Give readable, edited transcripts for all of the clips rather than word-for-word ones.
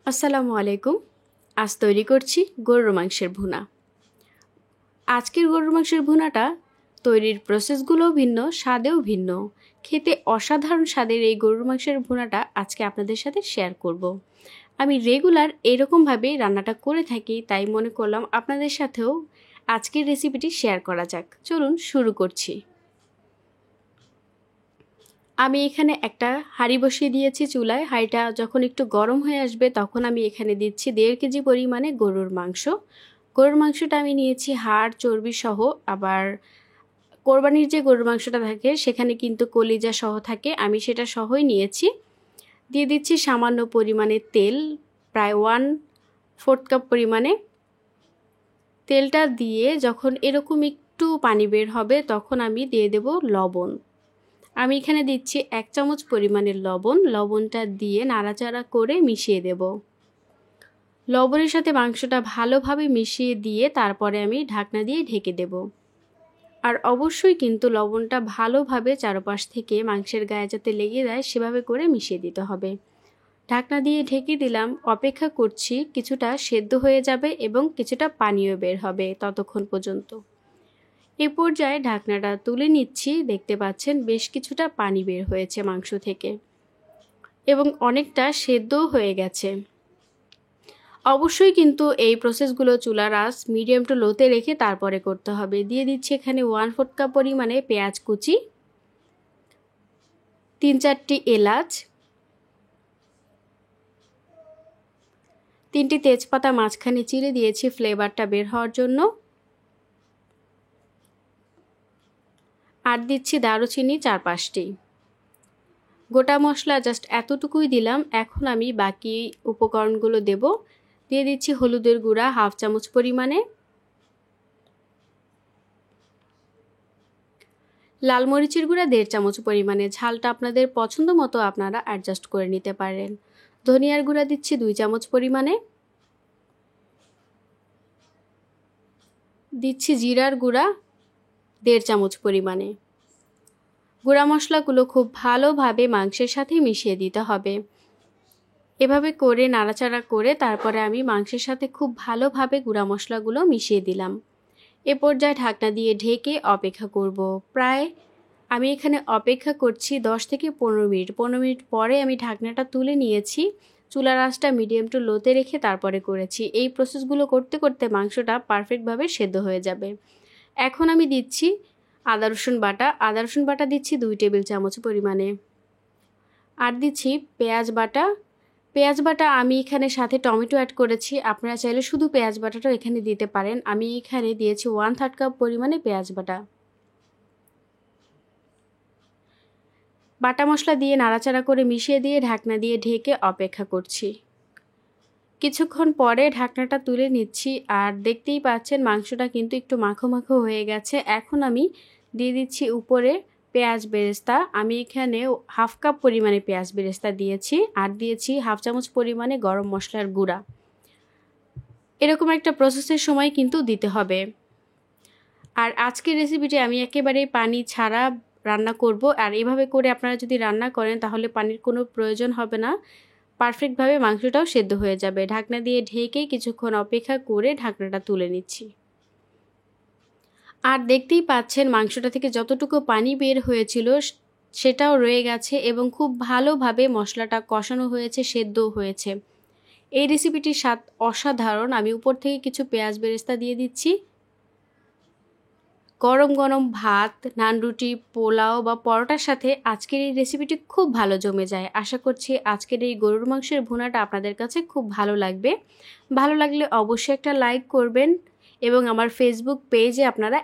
আসসালামু আলাইকুম। আজ তৈরি করছি গরুর মাংসের ভুনা। আজকের গরুর মাংসের ভুনাটা তৈরির প্রসেসগুলোও ভিন্ন, স্বাদেও ভিন্ন। খেতে অসাধারণ স্বাদের এই গরুর মাংসের ভুনাটা আজকে আপনাদের সাথে শেয়ার করব। আমি রেগুলার এরকমভাবেই রান্নাটা করে থাকি, তাই মনে করলাম আপনাদের সাথেও আজকের রেসিপিটি শেয়ার করা যাক। চলুন শুরু করছি। আমি এখানে একটা হাঁড়ি বসিয়ে দিয়েছি চুলায়। হাঁড়িটা যখন একটু গরম হয়ে আসবে তখন আমি এখানে দিচ্ছি 1.5 কেজি পরিমাণে গরুর মাংস। গরুর মাংসটা আমি নিয়েছি হাড় চর্বি সহ, আবার কোরবানির যে গরুর মাংসটা থাকে সেখানে কিন্তু কলিজা সহ থাকে, আমি সেটা সহই নিয়েছি। দিয়ে দিচ্ছি সামান্য পরিমাণে তেল, প্রায় 1/4 কাপ পরিমাণে। তেলটা দিয়ে যখন এরকম একটু পানি বের হবে তখন আমি দিয়ে দেব লবণ। আমি এখানে দিচ্ছি 1 চামচ পরিমাণের লবণ। লবণটা দিয়ে নাড়াচাড়া করে মিশিয়ে দেব। লবণের সাথে মাংসটা ভালোভাবে মিশিয়ে দিয়ে তারপরে আমি ঢাকনা দিয়ে ঢেকে দেব। আর অবশ্যই কিন্তু লবণটা ভালোভাবে চারপাশ থেকে মাংসের গায়ে যাতে লেগে যায় সেভাবে করে মিশিয়ে দিতে হবে। ঢাকনা দিয়ে ঢেকে দিলাম, অপেক্ষা করছি কিছুটা সেদ্ধ হয়ে যাবে এবং কিছুটা পানিও বের হবে ততক্ষণ পর্যন্ত। এই পর্যায়ে ঢাকনাটা তুলে নিচ্ছি। দেখতে পাচ্ছেন বেশ কিছুটা পানি বের হয়েছে মাংস থেকে এবং অনেকটা সেদ্ধও হয়ে গেছে। অবশ্যই কিন্তু এই প্রসেসগুলো চুলার আঁচ মিডিয়াম টু লোতে রেখে তারপরে করতে হবে। দিয়ে দিচ্ছি এখানে 1/4 কাপ পরিমাণে পেঁয়াজ কুচি, 3-4টি এলাচ, 3টি তেজপাতা মাঝখানে চিড়ে দিয়েছি ফ্লেভারটা বের হওয়ার জন্য। আর দিচ্ছি দারুচিনি 4-5টি। গোটা মশলা জাস্ট এতটুকুই দিলাম। এখন আমি বাকি উপকরণগুলো দেব। দিয়ে দিচ্ছি হলুদের গুঁড়া 1/2 চামচ পরিমাণে, লাল মরিচের গুঁড়া 1.5 চামচ পরিমাণে, ঝালটা আপনাদের পছন্দ মতো আপনারা অ্যাডজাস্ট করে নিতে পারেন। ধনিয়ার গুঁড়া দিচ্ছি 2 চামচ পরিমাণে, দিচ্ছি জিরার গুঁড়া 1.5 চামচ পরিমাণে। গুঁড়া মশলাগুলো খুব ভালোভাবে মাংসের সাথে মিশিয়ে দিতে হবে। এভাবে করে নাড়াচাড়া করে তারপরে আমি মাংসের সাথে খুব ভালোভাবে গুঁড়া মশলাগুলো মিশিয়ে দিলাম। এ পর্যায়ে ঢাকনা দিয়ে ঢেকে অপেক্ষা করব। প্রায় আমি এখানে অপেক্ষা করছি 10 থেকে 15 মিনিট। 15 মিনিট পরে আমি ঢাকনাটা তুলে নিয়েছি। চুলার আঁচটা মিডিয়াম টু লোতে রেখে তারপরে করেছি। এই প্রসেসগুলো করতে করতে মাংসটা পারফেক্টভাবে সেদ্ধ হয়ে যাবে। এখন আমি দিচ্ছি আদা রসুন বাটা। আদা রসুন বাটা দিচ্ছি 2 টেবিল চামচ পরিমাণে। আর দিচ্ছি পেঁয়াজ বাটা। পেঁয়াজ বাটা আমি এখানে সাথে টমেটো অ্যাড করেছি, আপনারা চাইলে শুধু পেঁয়াজ বাটাটাও এখানে দিতে পারেন। আমি এখানে দিয়েছি 1/3 কাপ পরিমাণে পেঁয়াজ বাটা। বাটা মশলা দিয়ে নাড়াচাড়া করে মিশিয়ে দিয়ে ঢাকনা দিয়ে ঢেকে অপেক্ষা করছি। কিছুক্ষণ পরে ঢাকনাটা তুলে নিচ্ছি। আর দেখতেই পাচ্ছেন মাংসটা কিন্তু একটু মাখো মাখো হয়ে গেছে। এখন আমি দিয়ে দিচ্ছি উপরে পেঁয়াজ বেরেস্তা। আমি এখানে 1/2 কাপ পরিমাণে পেঁয়াজ বেরেস্তা দিয়েছি। আর দিয়েছি 1/2 চামচ পরিমাণে গরম মশলার গুঁড়া। এরকম একটা প্রসেসের সময় কিন্তু দিতে হবে। আর আজকের রেসিপিটি আমি একেবারেই পানি ছাড়া রান্না করব। আর এভাবে করে আপনারা যদি রান্না করেন তাহলে পানির কোনো প্রয়োজন হবে না, পারফেক্টভাবে মাংসটাও সেদ্ধ হয়ে যাবে। ঢাকনা দিয়ে ঢেকে কিছুক্ষণ অপেক্ষা করে ঢাকনাটা তুলে নিচ্ছি। আর দেখতেই পাচ্ছেন মাংসটা থেকে যতটুকু পানি বের হয়েছিল সেটাও রয়ে গেছে এবং খুব ভালোভাবে মশলাটা কষানো হয়েছে, সেদ্ধও হয়েছে। এই রেসিপিটির স্বাদ অসাধারণ। আমি উপর থেকে কিছু পেঁয়াজ বেরেস্তা দিয়ে দিচ্ছি। গরম গরম ভাত, নান, রুটি, পোলাও বা পরোটার সাথে আজকের এই রেসিপিটি খুব ভালো জমে যায়। আশা করছি আজকের এই গরুর মাংসের ভুনাটা আপনাদের কাছে খুব ভালো লাগবে। ভালো লাগলে অবশ্যই একটা লাইক করবেন এবং আমার ফেসবুক পেজে আপনারা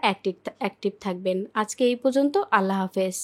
অ্যাক্টিভ থাকবেন। আজকে এই পর্যন্ত। আল্লাহ হাফেজ।